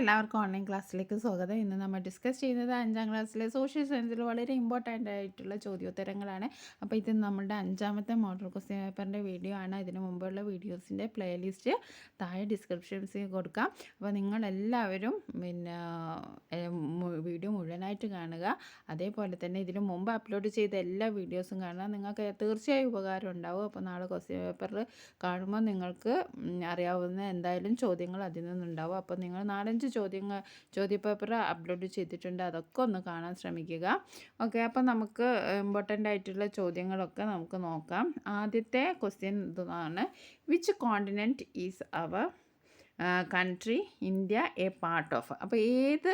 എല്ലാവർക്കും ഓൺലൈൻ ക്ലാസ്സിലേക്ക് സ്വാഗതം. ഇന്ന് നമ്മൾ ഡിസ്കസ് ചെയ്യുന്നത് 5ാം ക്ലാസ്സിലെ സോഷ്യൽ സയൻസിൽ വളരെ ഇമ്പോർട്ടൻ്റ് ആയിട്ടുള്ള ചോദ്യോത്തരങ്ങളാണ്. അപ്പോൾ ഇത് നമ്മുടെ 5ാമത്തെ മോഡൽ ക്വസ്റ്റ്യൻ പേപ്പറിൻ്റെ വീഡിയോ ആണ്. ഇതിനു മുമ്പുള്ള വീഡിയോസിൻ്റെ പ്ലേലിസ്റ്റ് താഴെ ഡിസ്ക്രിപ്ഷൻസിൽ കൊടുക്കാം. അപ്പോൾ നിങ്ങളെല്ലാവരും വീഡിയോ മുഴുവനായിട്ട് കാണുക. അതേപോലെ തന്നെ ഇതിനു മുമ്പ് അപ്ലോഡ് ചെയ്ത എല്ലാ വീഡിയോസും കാണുക. നിങ്ങൾക്ക് തീർച്ചയായും ഉപകാരം ഉണ്ടാവും. അപ്പോൾ നാളെ ക്വസ്റ്റ്യൻ പേപ്പറിൽ കാണുമ്പോൾ നിങ്ങൾക്ക് അറിയാവുന്ന എന്തായാലും ചോദ്യങ്ങൾ അതിൽ നിന്നുണ്ടാവും. അപ്പോൾ നിങ്ങൾ 4-5 ചോദ്യപേപ്പർ അപ്ലോഡ് ചെയ്തിട്ടുണ്ട്. അതൊക്കെ ഒന്ന് കാണാൻ ശ്രമിക്കുക. ഓക്കെ, അപ്പോൾ നമുക്ക് ഇമ്പോർട്ടൻ്റ് ആയിട്ടുള്ള ചോദ്യങ്ങളൊക്കെ നമുക്ക് നോക്കാം. ആദ്യത്തെ ക്വസ്റ്റ്യൻ ഇതാണ്: which continent is our country India a part of? അപ്പോൾ ഏത്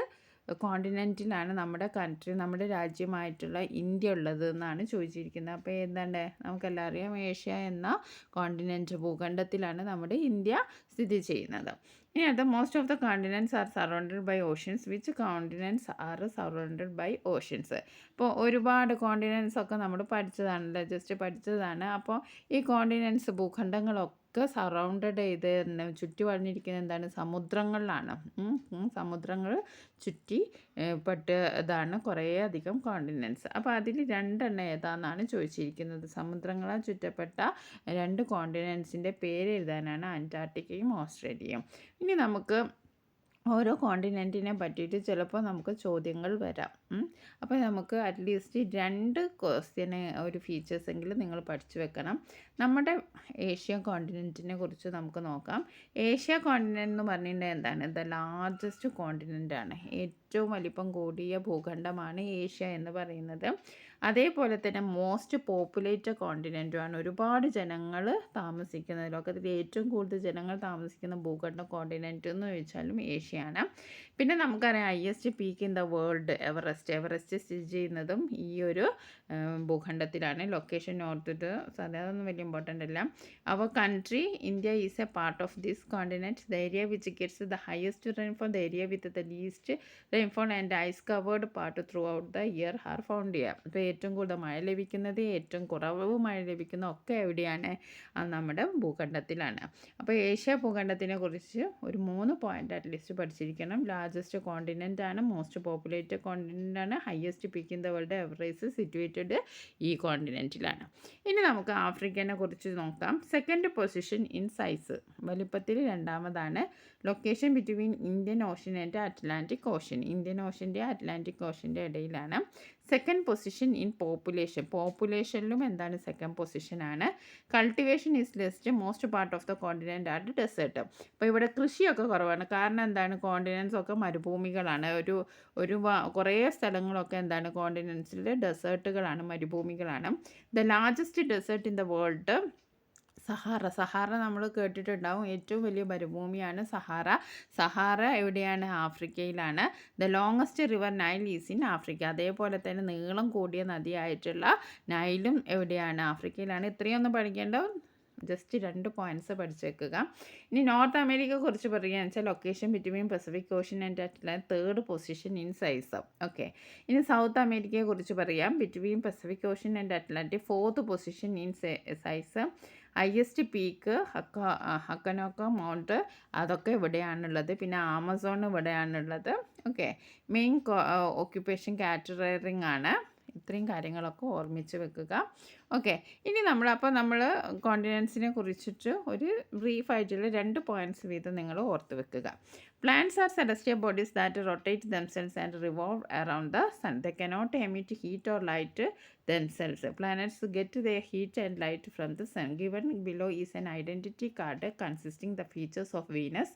കോണ്ടിനെൻറ്റിലാണ് നമ്മുടെ രാജ്യമായിട്ടുള്ള ഇന്ത്യ ഉള്ളത് എന്നാണ് ചോദിച്ചിരിക്കുന്നത്. അപ്പോൾ ഏതാണ്ട് നമുക്കെല്ലാം അറിയാം, ഏഷ്യ എന്ന കോണ്ടിനെൻറ്റ് ഭൂഖണ്ഡത്തിലാണ് നമ്മുടെ ഇന്ത്യ സ്ഥിതി ചെയ്യുന്നത്. ഇനി അത് most of the continents are surrounded by oceans. Which continents are surrounded by oceans? ഇപ്പോൾ ഒരുപാട് കോണ്ടിനെൻറ്റ്സ് ഒക്കെ നമ്മൾ പഠിച്ചതാണല്ലോ, ജസ്റ്റ് പഠിച്ചതാണ്. അപ്പോൾ ഈ കോണ്ടിനെൻറ്റ്സ് ഭൂഖണ്ഡങ്ങളൊക്കെ സറൗണ്ടഡ് ചെയ്ത് ചുറ്റി വളഞ്ഞിരിക്കുന്നത് എന്താണ്? സമുദ്രങ്ങളിലാണ്. സമുദ്രങ്ങൾ ചുറ്റി ഇതാണ് കുറേ അധികം കോണ്ടിനെൻറ്റ്സ്. അപ്പോൾ അതിൽ 2 ഏതാണെന്നാണ് ചോദിച്ചിരിക്കുന്നത്. സമുദ്രങ്ങളാൽ ചുറ്റപ്പെട്ട 2 കോണ്ടിനെൻറ്റ്സിൻ്റെ പേര് എഴുതാനാണ് അന്റാർട്ടിക്കയും ഓസ്ട്രേലിയയും. ഇനി നമുക്ക് ഓരോ കോണ്ടിനെൻറ്റിനെ പറ്റിയിട്ട് ചിലപ്പോൾ നമുക്ക് ചോദ്യങ്ങൾ വരാം. അപ്പോൾ നമുക്ക് അറ്റ്ലീസ്റ്റ് 2 ക്വസ്റ്റ്യന് ഒരു ഫീച്ചേഴ്സ് എങ്കിലും നിങ്ങൾ പഠിച്ചു വെക്കണം. നമ്മുടെ ഏഷ്യ കോണ്ടിനെൻറ്റിനെ കുറിച്ച് നമുക്ക് നോക്കാം. ഏഷ്യ കോണ്ടിനെൻ്റ് എന്ന് പറഞ്ഞിട്ടുണ്ടെങ്കിൽ എന്താണ്? ദ ലാർജസ്റ്റ് കോണ്ടിനെൻ്റ് ആണ്. ഏറ്റവും വലിപ്പം കൂടിയ ഭൂഖണ്ഡമാണ് ഏഷ്യ എന്ന് പറയുന്നത്. അതേപോലെ തന്നെ മോസ്റ്റ് പോപ്പുലേറ്റഡ് കോണ്ടിനെൻറ്റുമാണ്. ഒരുപാട് ജനങ്ങൾ താമസിക്കുന്നത്, ലോകത്തിൽ ഏറ്റവും കൂടുതൽ ജനങ്ങൾ താമസിക്കുന്ന ഭൂഖണ്ഡ കോണ്ടിനെൻറ്റ് എന്ന് ചോദിച്ചാലും ഏഷ്യയാണ്. പിന്നെ നമുക്കറിയാം highest peak in the world Everest സ്ഥിതി ചെയ്യുന്നതും ഈ ഒരു ഭൂഖണ്ഡത്തിലാണ്. ലൊക്കേഷൻ നോർത്തിട്ട് അതൊന്നും വലിയ ഇമ്പോർട്ടൻ്റ് അല്ല. Our country India is a part of this continent. The area which gets the highest rainfall, the area with the least rainfall and ice covered part throughout the year are found ചെയ്യാം. അപ്പോൾ ഏറ്റവും കൂടുതൽ മഴ ലഭിക്കുന്നത്, ഏറ്റവും കുറവ് മഴ ലഭിക്കുന്ന ഒക്കെ എവിടെയാണ്? നമ്മുടെ ഭൂഖണ്ഡത്തിലാണ്. അപ്പോൾ ഏഷ്യ ഭൂഖണ്ഡത്തിനെ കുറിച്ച് ഒരു 3 പോയിൻ്റ് അറ്റ്ലീസ്റ്റ് പഠിച്ചിരിക്കണം. ലാർജസ്റ്റ് കോണ്ടിനെൻ്റ് ആണ്, മോസ്റ്റ് പോപ്പുലേറ്റഡ് കോണ്ടിനെൻ്റ് ആണ്, highest peak in the world Everest situated ഈ കോണ്ടിനെൻറ്റിലാണ്. ഇനി നമുക്ക് ആഫ്രിക്കനെ കുറിച്ച് നോക്കാം. സെക്കൻഡ് പൊസിഷൻ ഇൻ സൈസ്, വലിപ്പത്തിൽ 2ാമതാണ്. Location between Indian Ocean and Atlantic Ocean, Indian ഓഷ്യൻ്റെ അറ്റ്ലാന്റിക് ഓഷ്യൻ്റെ ഇടയിലാണ്. സെക്കൻഡ് പൊസിഷൻ ഇൻ പോപ്പുലേഷനിലും എന്താണ്? സെക്കൻഡ് പൊസിഷനാണ്. Cultivation is least, most part of the continent are desert. അപ്പോൾ ഇവിടെ കൃഷിയൊക്കെ കുറവാണ്. കാരണം എന്താണ്? കോണ്ടിനെൻറ്റ്സ് ഒക്കെ മരുഭൂമികളാണ്. കുറേ സ്ഥലങ്ങളൊക്കെ എന്താണ്? കോണ്ടിനെൻറ്റ്സിൽ ഡെസേർട്ടുകളാണ്, മരുഭൂമികളാണ്. The largest desert in the world Sahara നമ്മൾ കേട്ടിട്ടുണ്ടാവും. ഏറ്റവും വലിയ മരുഭൂമിയാണ് സഹാറ എവിടെയാണ്? ആഫ്രിക്കയിലാണ്. The longest river Nile is in Africa. അതേപോലെ തന്നെ നീളം കൂടിയ നദിയായിട്ടുള്ള നൈലും എവിടെയാണ്? ആഫ്രിക്കയിലാണ്. ഇത്രയൊന്നും പഠിക്കേണ്ട, ജസ്റ്റ് 2 പോയിൻറ്റ്സ് പഠിച്ചു വെക്കുക. ഇനി നോർത്ത് അമേരിക്ക കുറിച്ച് പറയുകയെന്ന് വെച്ചാൽ location between Pacific Ocean and Atlantic, 3rd position in size. Okay, ഇനി സൗത്ത് അമേരിക്കയെ കുറിച്ച് പറയാം. Between Pacific Ocean and Atlantic, 4th position in size. Highest peak Aconcagua mount, അതൊക്കെ ഇവിടെയാണുള്ളത്. പിന്നെ ആമസോൺ ഇവിടെയാണുള്ളത്. ഓക്കെ, മെയിൻ ഓക്യുപ്പേഷൻ കാറ്ററിംഗ് ആണ്. ഇത്രയും കാര്യങ്ങളൊക്കെ ഓർമ്മിച്ച് വെക്കുക. ഓക്കെ, ഇനി നമ്മൾ കോണ്ടിനെൻറ്റ്സിനെ കുറിച്ചിട്ട് ഒരു ബ്രീഫായിട്ടുള്ള 2 പോയിൻറ്റ്സ് വീതം നിങ്ങൾ ഓർത്ത് വെക്കുക. Planets are celestial bodies that rotate themselves and revolve around the sun. They cannot emit heat or light themselves. Planets get their heat and light from the sun. Given below is an identity card consisting the features of Venus.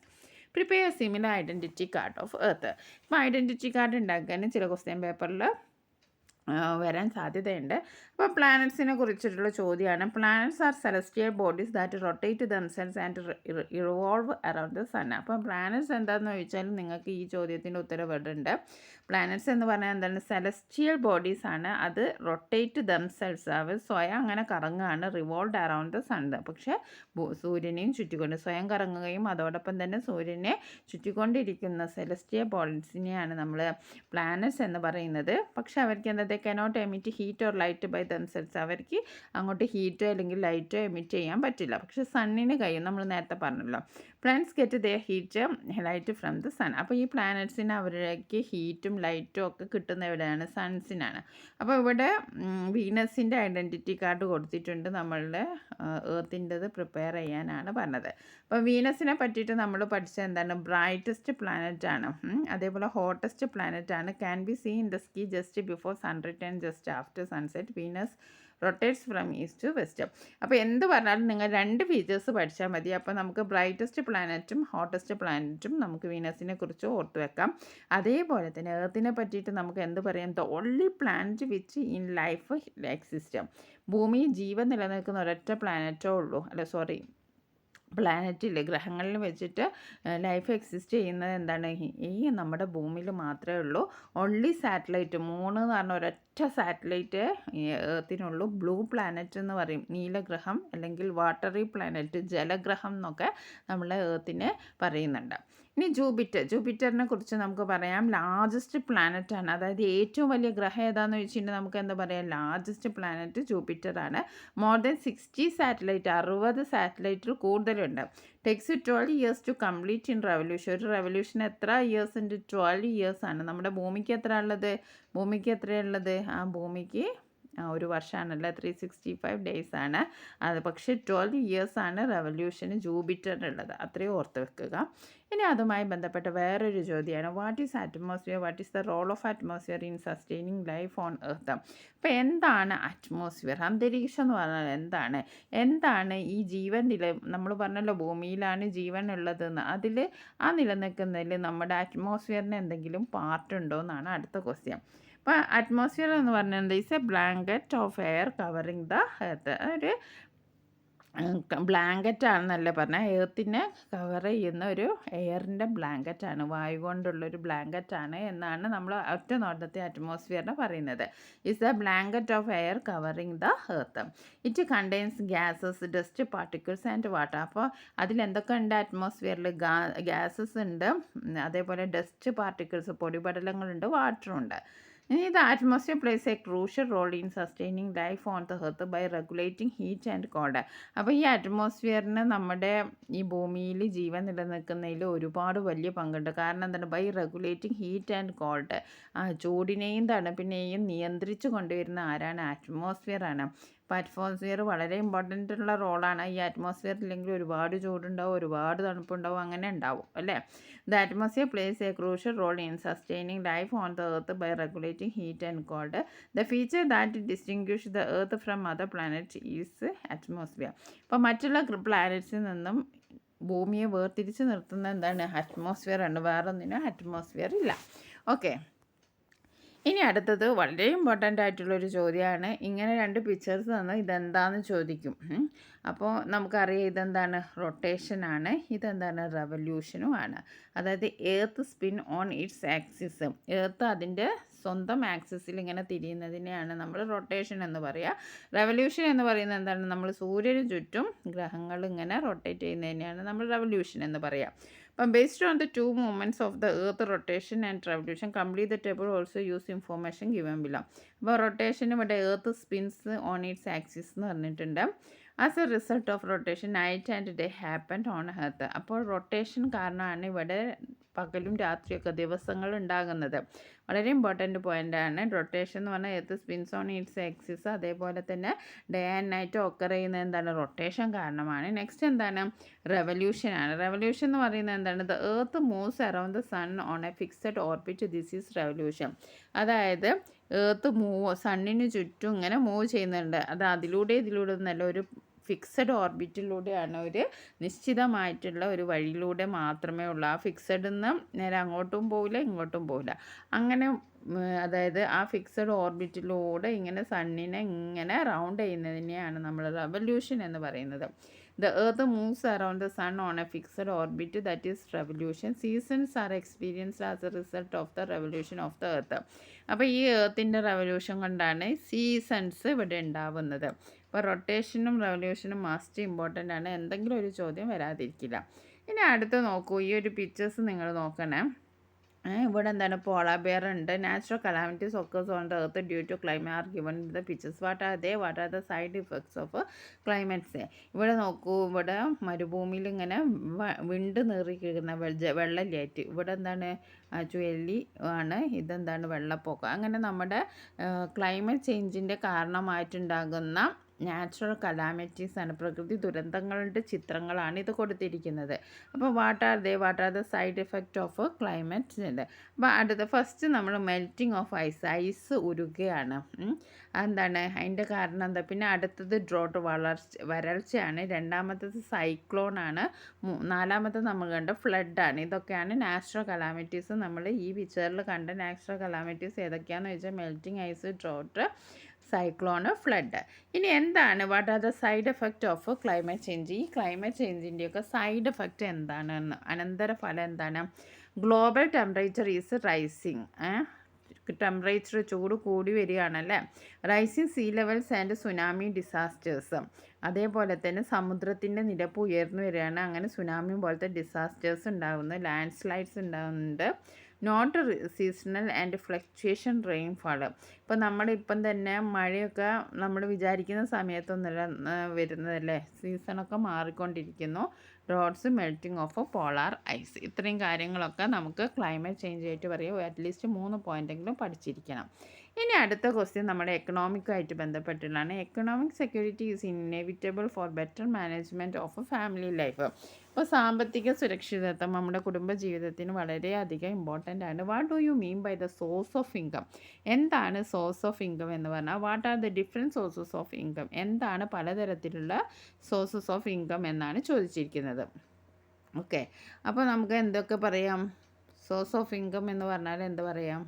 Prepare a similar identity card of Earth. ഇപ്പോൾ identity card ഉണ്ടാക്കാൻ ചില question പേപ്പറിൽ വരാൻ സാധ്യതയുണ്ട്. അപ്പോൾ പ്ലാനറ്റ്സിനെ കുറിച്ചിട്ടുള്ള ചോദ്യമാണ്. Planets are celestial bodies that rotate themselves and revolve around the sun. അപ്പോൾ പ്ലാനറ്റ്സ് എന്താണെന്ന് ചോദിച്ചാൽ നിങ്ങൾക്ക് ഈ ചോദ്യത്തിൻ്റെ ഉത്തരം ഉണ്ട്. പ്ലാനറ്റ്സ് എന്ന് പറഞ്ഞാൽ എന്താണ്? സെലസ്റ്റിയൽ ബോഡീസ് ആണ്. അത് റൊട്ടേറ്റ് ദംസെൽസ്, അവർ സ്വയം അങ്ങനെ കറങ്ങുകയാണ്. റിവോൾവ് അറൗണ്ട് ദ സൺ, പക്ഷേ സൂര്യനെയും ചുറ്റിക്കൊണ്ട് സ്വയം കറങ്ങുകയും അതോടൊപ്പം തന്നെ സൂര്യനെ ചുറ്റിക്കൊണ്ടിരിക്കുന്ന സെലസ്റ്റിയൽ ബോഡീസിനെയാണ് നമ്മൾ പ്ലാനറ്റ്സ് എന്ന് പറയുന്നത്. പക്ഷേ അവർക്ക് എന്താ? They cannot emit heat or light by themselves. അവർക്ക് അങ്ങോട്ട് ഹീറ്റോ അല്ലെങ്കിൽ ലൈറ്റോ എമിറ്റ് ചെയ്യാൻ പറ്റില്ല. പക്ഷേ സണ്ണിന് കഴിയും. നമ്മൾ നേരത്തെ പറഞ്ഞല്ലോ, planets get the heat light from the sun. അപ്പോൾ ഈ പ്ലാനറ്റ്സിന് അവർക്ക് ഹീറ്റും ലൈറ്റും ഒക്കെ കിട്ടുന്ന എവിടെയാണ്? സൺസിനാണ്. അപ്പോൾ ഇവിടെ വീനസിൻ്റെ ഐഡൻറ്റിറ്റി കാർഡ് കൊടുത്തിട്ടുണ്ട്. നമ്മളുടെ ഏർത്തിൻ്റെത് പ്രിപ്പയർ ചെയ്യാനാണ് പറഞ്ഞത്. അപ്പോൾ വീനസിനെ പറ്റിയിട്ട് നമ്മൾ പഠിച്ചത് എന്താണ്? ബ്രൈറ്റസ്റ്റ് പ്ലാനറ്റ് ആണ്. അതേപോലെ ഹോട്ടസ്റ്റ് പ്ലാനറ്റ് ആണ്. Can be see in the sky just before sunrise and just after sunset. Venus rotates from east to west. അപ്പോൾ എന്ത് പറഞ്ഞാലും നിങ്ങൾ 2 ഫീച്ചേഴ്സ് പഠിച്ചാൽ മതി. അപ്പോൾ നമുക്ക് ബ്രൈറ്റസ്റ്റ് പ്ലാനറ്റും ഹോട്ടസ്റ്റ് പ്ലാനറ്റും നമുക്ക് വീനസിനെ കുറിച്ച് ഓർത്ത് വെക്കാം. അതേപോലെ തന്നെ എർത്തിനെ പറ്റിയിട്ട് നമുക്ക് എന്ത് പറയാം? The only planet which in life exist. ഭൂമിയിൽ ജീവൻ നിലനിൽക്കുന്ന ഒരൊറ്റ പ്ലാനറ്റോ ഉള്ളൂ, പ്ലാനറ്റിൽ ഗ്രഹങ്ങളിൽ വെച്ചിട്ട് ലൈഫ് എക്സിസ്റ്റ് ചെയ്യുന്നത് എന്താണ്? ഈ നമ്മുടെ ഭൂമിയിൽ മാത്രമേ ഉള്ളൂ. ഓൺലി സാറ്റലൈറ്റ്, മൂന്ന് എന്ന് പറഞ്ഞ ഒരൊറ്റ സാറ്റലൈറ്റ് ഏർത്തിനുള്ളൂ. ബ്ലൂ പ്ലാനറ്റ് എന്ന് പറയും, നീലഗ്രഹം, അല്ലെങ്കിൽ വാട്ടറി പ്ലാനറ്റ്, ജലഗ്രഹം എന്നൊക്കെ നമ്മളെ ഏർത്തിനെ പറയുന്നുണ്ട്. ഇനി ജൂപ്പിറ്ററിനെ കുറിച്ച് നമുക്ക് പറയാം. ലാർജസ്റ്റ് പ്ലാനറ്റ് ആണ്. അതായത് ഏറ്റവും വലിയ ഗ്രഹം ഏതാണെന്ന് ചോദിച്ചിട്ടുണ്ടെങ്കിൽ നമുക്ക് എന്താ പറയാം? ലാർജസ്റ്റ് പ്ലാനറ്റ് ജൂപ്പിറ്റർ ആണ്. മോർ ദാൻ 60 സാറ്റലൈറ്റ്, 60 സാറ്റലൈറ്റിൽ കൂടുതലുണ്ട്. Takes 12 years to complete in revolution. ഒരു റെവല്യൂഷൻ എത്ര ഇയേഴ്സ് ഉണ്ട്? 12 ഇയേഴ്സ് ആണ്. നമ്മുടെ ഭൂമിക്ക് എത്ര ഉള്ളത്? ഭൂമിക്ക് ഒരു വർഷമാണല്ലോ, 365 ഡേയ്സ് ആണ് അത്. പക്ഷേ 12 ഇയേഴ്സാണ് റെവല്യൂഷന് ജൂപ്പിറ്ററിനുള്ളത്. അത്രയും ഓർത്ത് വെക്കുക. ഇനി അതുമായി ബന്ധപ്പെട്ട വേറൊരു ചോദ്യമാണ്, what is atmosphere? What is the role of atmosphere in sustaining life on earth? അപ്പോൾ എന്താണ് അറ്റ്മോസ്ഫിയർ? അന്തരീക്ഷം എന്ന് പറഞ്ഞാൽ എന്താണ് ഈ ജീവൻ നമ്മൾ പറഞ്ഞല്ലോ ഭൂമിയിലാണ് ജീവൻ ഉള്ളതെന്ന്. ആ നിലനിൽക്കുന്നതിൽ നമ്മുടെ അറ്റ്മോസ്ഫിയറിന് എന്തെങ്കിലും പാർട്ടുണ്ടോ എന്നാണ് അടുത്ത ക്വസ്റ്റ്യൻ. അപ്പോൾ അറ്റ്മോസ്ഫിയർ എന്ന് പറഞ്ഞാൽ is A blanket of air covering the earth. ഒരു ബ്ലാങ്കറ്റ് ആണെന്നല്ലേ പറഞ്ഞാൽ, എർത്തിനെ കവർ ചെയ്യുന്ന ഒരു എയറിൻ്റെ ബ്ലാങ്കറ്റാണ്, വായു കൊണ്ടുള്ളൊരു ബ്ലാങ്കറ്റാണ് എന്നാണ് നമ്മൾ ഒറ്റ നോട്ടത്തെ അറ്റ്മോസ്ഫിയറിനെ പറയുന്നത്. Is a blanket of air covering the earth. It contains gases, dust particles and water. അപ്പോൾ അതിലെന്തൊക്കെ ഉണ്ട്? അറ്റ്മോസ്ഫിയറിൽ ഗ്യാസസ് ഉണ്ട്, അതേപോലെ ഡസ്റ്റ് പാർട്ടിക്കിൾസ്, പൊടിപടലങ്ങളുണ്ട്, വാട്ടറുണ്ട്. The atmosphere plays a crucial role in sustaining life on the earth by regulating heat and cold. അപ്പോൾ ഈ അറ്റ്മോസ്ഫിയറിന് നമ്മുടെ ഈ ഭൂമിയിൽ ജീവൻ നിലനിൽക്കുന്നതിൽ ഒരുപാട് വലിയ പങ്കുണ്ട്. കാരണം എന്താണ്? By regulating heat and cold. ചൂടിനെയും തണുപ്പിനെയും നിയന്ത്രിച്ചു കൊണ്ടുവരുന്ന ആരാണ്? അറ്റ്മോസ്ഫിയർ ആണ്. അപ്പോൾ അറ്റ്മോസ്ഫിയർ വളരെ ഇമ്പോർട്ടൻ്റ് ഉള്ള റോളാണ്. ഈ അറ്റ്മോസ്ഫിയർ ഇല്ലെങ്കിൽ ഒരുപാട് ചൂടുണ്ടാവും, ഒരുപാട് തണുപ്പുണ്ടാവും, അങ്ങനെ ഉണ്ടാവും അല്ലേ. The atmosphere plays a crucial role in sustaining life on the earth by regulating heat and cold. The feature that distinguish the earth from other planets is atmosphere. അപ്പോൾ മറ്റുള്ള പ്ലാനറ്റ്സിൽ നിന്നും ഭൂമിയെ വേർതിരിച്ച് നിർത്തുന്ന എന്താണ്? അറ്റ്മോസ്ഫിയർ ആണ്. വേറൊന്നിനും അറ്റ്മോസ്ഫിയർ ഇല്ല. ഓക്കെ, ഇനി അടുത്തത് വളരെ ഇമ്പോർട്ടൻ്റ് ആയിട്ടുള്ളൊരു ചോദ്യമാണ്. ഇങ്ങനെ 2 പിക്ചേഴ്സ് തന്ന് ഇതെന്താണെന്ന് ചോദിക്കും. അപ്പോൾ നമുക്കറിയാം ഇതെന്താണ്? റൊട്ടേഷനാണ്. ഇതെന്താണ്? റെവല്യൂഷനുമാണ്. അതായത് earth spin on its axis. Earth അതിൻ്റെ സ്വന്തം ആക്സിസിൽ ഇങ്ങനെ തിരിയുന്നതിനെയാണ് നമ്മൾ റൊട്ടേഷൻ എന്ന് പറയുക. റെവല്യൂഷൻ എന്ന് പറയുന്നത് എന്താണ്? നമ്മൾ സൂര്യന് ചുറ്റും ഗ്രഹങ്ങൾ ഇങ്ങനെ റൊട്ടേറ്റ് ചെയ്യുന്നതിനെയാണ് നമ്മൾ റെവല്യൂഷൻ എന്ന് പറയുക. അപ്പം based on the 2 movements of the earth rotation and revolution complete the table also use information given below. അപ്പോൾ റൊട്ടേഷൻ ഇവിടെ earth sphinx on its axis എന്ന് പറഞ്ഞിട്ടുണ്ട്. As A result of rotation night and day happened on earth. അപ്പോൾ rotation കാരണമാണ് ഇവിടെ പകലും രാത്രിയൊക്കെ ദിവസങ്ങൾ ഉണ്ടാകുന്നത്. വളരെ ഇമ്പോർട്ടൻ്റ് പോയിൻ്റാണ്. റൊട്ടേഷൻ എന്ന് പറഞ്ഞാൽ earth sphinx on its axis. അതേപോലെ തന്നെ ഡേ ആൻഡ് നൈറ്റ് ഒക്കർ ചെയ്യുന്നത് എന്താണ്? റൊട്ടേഷൻ കാരണമാണ്. നെക്സ്റ്റ് എന്താണ്? റെവല്യൂഷനാണ്. റെവല്യൂഷൻ എന്ന് പറയുന്നത് എന്താണ്? The earth moves around the sun on a fixed orbit. This is revolution. അതായത് എർത്ത് സണ്ണിന് ചുറ്റും ഇങ്ങനെ മൂവ് ചെയ്യുന്നുണ്ട്. അത് ഇതിലൂടെ ഒന്നല്ല, ഒരു ഫിക്സഡ് ഓർബിറ്റിലൂടെയാണ്, ഒരു നിശ്ചിതമായിട്ടുള്ള ഒരു വഴിയിലൂടെ മാത്രമേ ഉള്ളൂ. ആ ഫിക്സഡിൽ നിന്ന് നേരെ അങ്ങോട്ടും പോവില്ല ഇങ്ങോട്ടും പോവില്ല. അങ്ങനെ അതായത് ആ ഫിക്സഡ് ഓർബിറ്റിലൂടെ ഇങ്ങനെ സണ്ണിനെ ഇങ്ങനെ റൗണ്ട് ചെയ്യുന്നതിനെയാണ് നമ്മൾ റെവല്യൂഷൻ എന്ന് പറയുന്നത്. The earth moves around the sun on a fixed orbit, that is revolution. Seasons are experienced as a result of the revolution of the earth. അപ്പോൾ ഈ എർത്തിൻ്റെ റെവല്യൂഷൻ കൊണ്ടാണ് സീസൺസ് ഇവിടെ ഉണ്ടാവുന്നത്. അപ്പോൾ റൊട്ടേഷനും റെവല്യൂഷനും മസ്റ്റ് ഇമ്പോർട്ടൻ്റ് ആണ്. എന്തെങ്കിലും ഒരു ചോദ്യം വരാതിരിക്കില്ല. ഇനി അടുത്ത് നോക്കൂ, ഈ ഒരു പിക്ചേഴ്സ് നിങ്ങൾ നോക്കണേ. ഇവിടെ എന്താണ് പോളാർ ബെയർ ഉണ്ട്. Natural calamities occurs on the earth due to climate are given in the pictures. What are the side effects of climates? ഇവിടെ നോക്കൂ, ഇവിടെ മരുഭൂമിയിൽ ഇങ്ങനെ വിണ്ട് നീറിക്കിടക്കുന്ന വെള്ളമില്ലായിട്ട് ഇവിടെ എന്താണ് ചുഴലി ആണ്, ഇതെന്താണ് വെള്ളപ്പൊക്കം. അങ്ങനെ നമ്മുടെ ക്ലൈമറ്റ് ചേഞ്ചിൻ്റെ കാരണമായിട്ടുണ്ടാകുന്ന നാച്ചുറൽ കലാമിറ്റീസ് ആണ്, പ്രകൃതി ദുരന്തങ്ങളുടെ ചിത്രങ്ങളാണ് ഇത് കൊടുത്തിരിക്കുന്നത്. അപ്പോൾ what are the side effect of climate ഉണ്ട്. അപ്പോൾ അടുത്ത ഫസ്റ്റ് നമ്മൾ മെൽറ്റിംഗ് ഓഫ് ഐസ് ഉരുകയാണ്. എന്താണ് അതിൻ്റെ കാരണം എന്താ? പിന്നെ അടുത്തത് ഡ്രോട്ട് വരൾച്ചയാണ്. രണ്ടാമത്തത് സൈക്ലോണാണ്. നാലാമത്തത് നമ്മൾ കണ്ട ഫ്ലഡാണ്. ഇതൊക്കെയാണ് നാച്ചുറൽ കലാമിറ്റീസ്. നമ്മൾ ഈ പിക്ചറിൽ കണ്ട നാച്ചുറൽ കലാമിറ്റീസ് ഏതൊക്കെയാണെന്ന് വെച്ചാൽ melting ice, drought, cyclone, flood. ഇനി എന്താണ് what are the side effect of climate change? ഈ ക്ലൈമറ്റ് ചേഞ്ചിൻ്റെയൊക്കെ സൈഡ് എഫക്റ്റ് എന്താണെന്ന്, അനന്തരഫലം എന്താണ്? Global temperature is rising. Temperature ചൂട് കൂടി വരികയാണല്ലേ. Rising sea levels and tsunami disasters. അതേപോലെ തന്നെ സമുദ്രത്തിൻ്റെ നിരപ്പ് ഉയർന്നു വരികയാണ്. അങ്ങനെ സുനാമി പോലത്തെ ഡിസാസ്റ്റേഴ്സ് ഉണ്ടാകുന്നു. ലാൻഡ് സ്ലൈഡ്സ് ഉണ്ടാകുന്നുണ്ട്. Not seasonal and fluctuation rainfall. ഇപ്പോൾ നമ്മളിപ്പം തന്നെ മഴയൊക്കെ നമ്മൾ വിചാരിക്കുന്ന സമയത്തൊന്നുമല്ല വരുന്നതല്ലേ. സീസണൊക്കെ മാറിക്കൊണ്ടിരിക്കുന്നു. Droughts, melting of polar ice. ഇത്രയും കാര്യങ്ങളൊക്കെ നമുക്ക് ക്ലൈമറ്റ് ചേഞ്ച് ആയിട്ട് പറയുക. അറ്റ്ലീസ്റ്റ് 3 പോയിൻ്റെങ്കിലും പഠിച്ചിരിക്കണം. ഇനി അടുത്ത ക്വസ്റ്റ്യൻ നമ്മുടെ എക്കണോമിക്കായിട്ട് ബന്ധപ്പെട്ടുള്ളതാണ്. Economic security is inevitable for better management of family life. അപ്പോൾ സാമ്പത്തിക സുരക്ഷിതത്വം നമ്മുടെ കുടുംബ ജീവിതത്തിന് വളരെയധികം ഇമ്പോർട്ടൻ്റ് ആണ്. What do you mean by the source of income? എന്താണ് സോഴ്സ് ഓഫ് ഇൻകം എന്ന് പറഞ്ഞാൽ? What are the different sources of income? എന്താണ് പലതരത്തിലുള്ള സോഴ്സസ് ഓഫ് ഇൻകം എന്നാണ് ചോദിച്ചിരിക്കുന്നത്. ഓക്കെ, അപ്പോൾ നമുക്ക് എന്തൊക്കെ പറയാം? സോഴ്സ് ഓഫ് ഇൻകം എന്ന് പറഞ്ഞാൽ എന്ത് പറയാം?